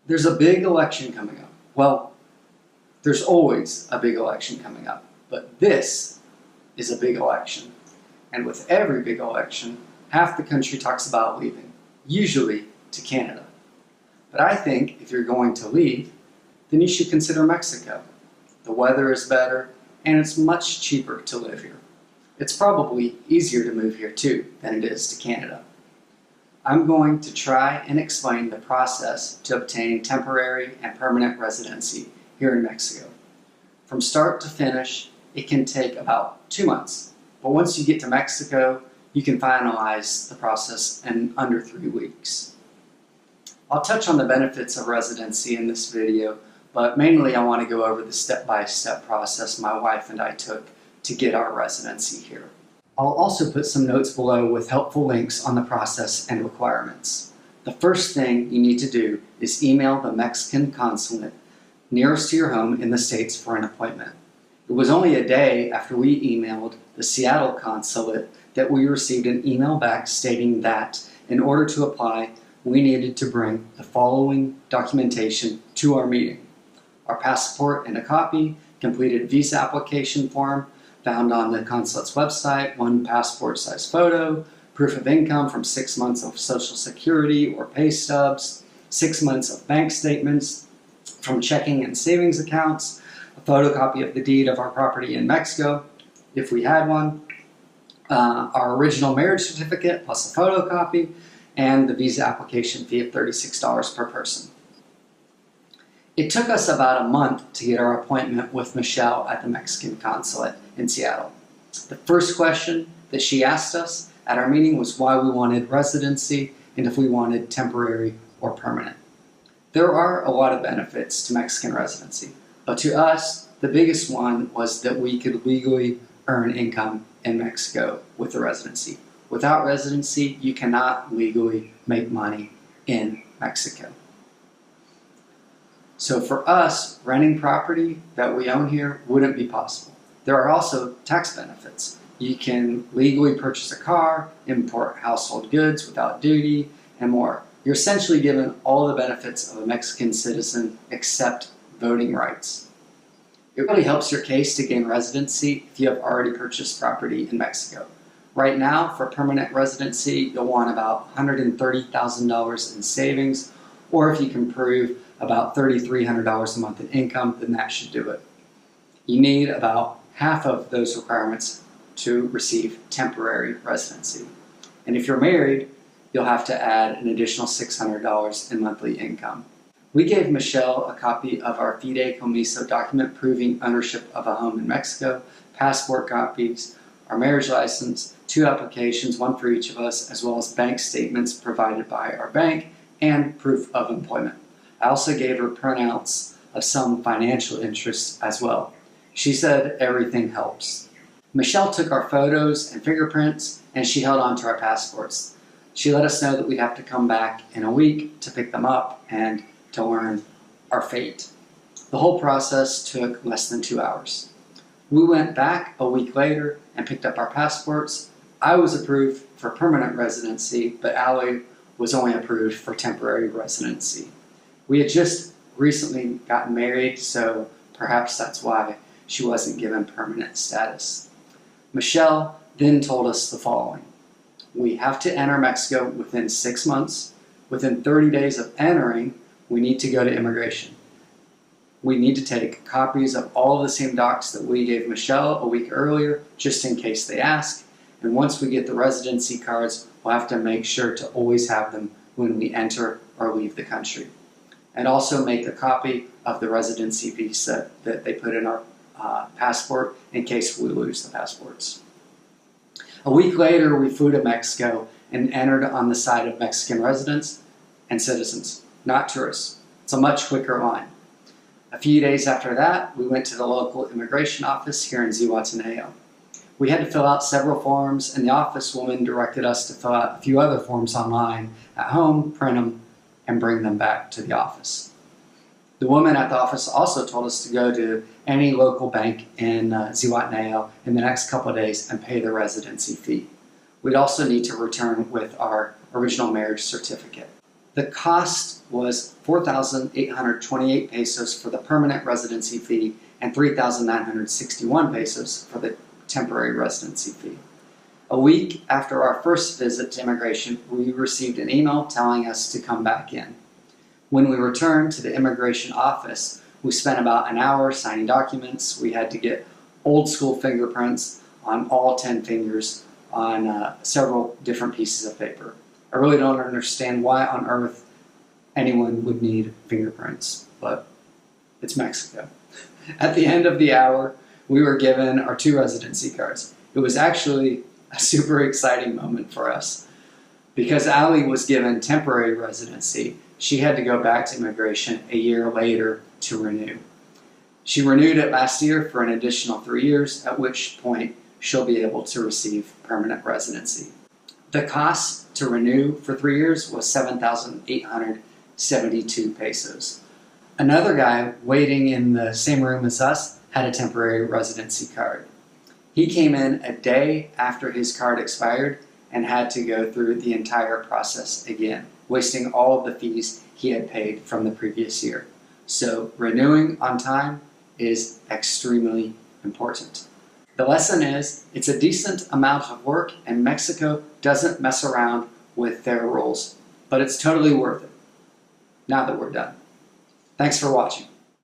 There's a big election coming up. Well, there's always a big election coming up, but this is a big election. And with every big election, half the country talks about leaving, usually to Canada. But I think if you're going to leave, then you should consider Mexico. The weather is better, and it's much cheaper to live here. It's probably easier to move here too than it is to Canada. I'm going to try and explain the process to obtain temporary and permanent residency here in Mexico. From start to finish, it can take about 2 months. But once you get to Mexico, you can finalize the process in under 3 weeks. I'll touch on the benefits of residency in this video, but mainly I want to go over the step-by-step process my wife and I took to get our residency here. I'll also put some notes below with helpful links on the process and requirements. The first thing you need to do is email the Mexican consulate nearest to your home in the States for an appointment. It was only a day after we emailed the Seattle consulate that we received an email back stating that in order to apply, we needed to bring the following documentation to our meeting: our passport and a copy, completed visa application form found on the consulate's website, 1 passport size photo, proof of income from 6 months of Social Security or pay stubs, 6 months of bank statements from checking and savings accounts, a photocopy of the deed of our property in Mexico, if we had one, our original marriage certificate plus a photocopy, and the visa application fee of $36 per person. It took us about a month to get our appointment with Michelle at the Mexican consulate in Seattle. The first question that she asked us at our meeting was why we wanted residency and if we wanted temporary or permanent. There are a lot of benefits to Mexican residency, but to us, the biggest one was that we could legally earn income in Mexico with the residency. Without residency, you cannot legally make money in Mexico. So for us, renting property that we own here wouldn't be possible. There are also tax benefits. You can legally purchase a car, import household goods without duty, and more. You're essentially given all the benefits of a Mexican citizen except voting rights. It really helps your case to gain residency if you have already purchased property in Mexico. Right now, for permanent residency, you'll want about $130,000 in savings, or if you can prove about $3,300 a month in income, then that should do it. You need about half of those requirements to receive temporary residency. And if you're married, you'll have to add an additional $600 in monthly income. We gave Michelle a copy of our fideicomiso document proving ownership of a home in Mexico, passport copies, our marriage license, 2 applications, 1 for each of us, as well as bank statements provided by our bank, and proof of employment. I also gave her printouts of some financial interests as well. She said everything helps. Michelle took our photos and fingerprints, and she held on to our passports. She let us know that we'd have to come back in a week to pick them up and to learn our fate. The whole process took less than 2 hours. We went back a week later and picked up our passports. I was approved for permanent residency, but Allie was only approved for temporary residency. We had just recently gotten married, so perhaps that's why she wasn't given permanent status. Michelle then told us the following: we have to enter Mexico within 6 months. Within 30 days of entering, we need to go to immigration. We need to take copies of all of the same docs that we gave Michelle a week earlier, just in case they ask. And once we get the residency cards, we'll have to make sure to always have them when we enter or leave the country. And also make a copy of the residency visa that they put in our passport in case we lose the passports. A week later, we flew to Mexico and entered on the side of Mexican residents and citizens, not tourists. It's a much quicker line. A few days after that, we went to the local immigration office here in Zihuatanejo. We had to fill out several forms, and the office woman directed us to fill out a few other forms online at home, print them, and bring them back to the office. The woman at the office also told us to go to any local bank in Zihuatanejo in the next couple of days and pay the residency fee. We'd also need to return with our original marriage certificate. The cost was 4,828 pesos for the permanent residency fee and 3,961 pesos for the temporary residency fee. A week after our first visit to immigration, we received an email telling us to come back in. When we returned to the immigration office, we spent about an hour signing documents. We had to get old school fingerprints on all 10 fingers on several different pieces of paper. I really don't understand why on earth anyone would need fingerprints, but it's Mexico. At the end of the hour, we were given our 2 residency cards. It was actually a super exciting moment for us. Because Ali was given temporary residency, she had to go back to immigration a year later to renew. She renewed it last year for an additional 3 years, at which point she'll be able to receive permanent residency. The cost to renew for 3 years was 7,872 pesos. Another guy waiting in the same room as us had a temporary residency card. He came in a day after his card expired and had to go through the entire process again, wasting all of the fees he had paid from the previous year. So renewing on time is extremely important. The lesson is, it's a decent amount of work and Mexico doesn't mess around with their rules, but it's totally worth it. Now that we're done. Thanks for watching.